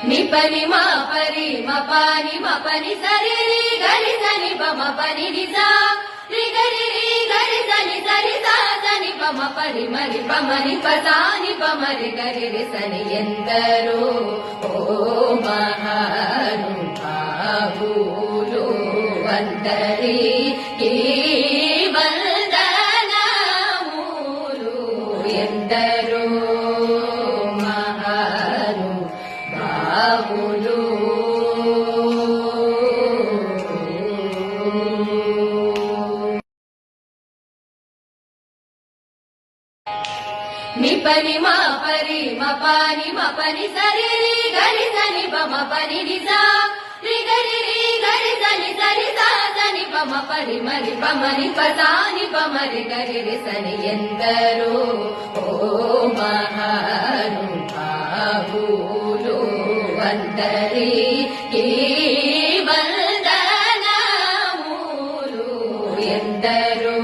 నిపని మా పరి మ పాని మ పని సరి రి గరి సని ప మ పని ని సా రి గరి రి గరి సని సరి సా సని ప మ పరి మరి ప మని ప సాని ప మరి గరి రి సని ఎందరో ఓ మహానుభావులు వందరి ఈ వందనములు ఎందరో మహానుభావులు నిపని మా పరి మ పాని మ పని సరి రి గరి సని ప మ పని ని సా రి గరి రి గరి సని సరి సా సని ప మ పరి మరి ప మని ప సాని ప మరి గరి రి సని ఎందరో ఓ మహానుభావులు వందరి ఈ వందనములు ఎందరో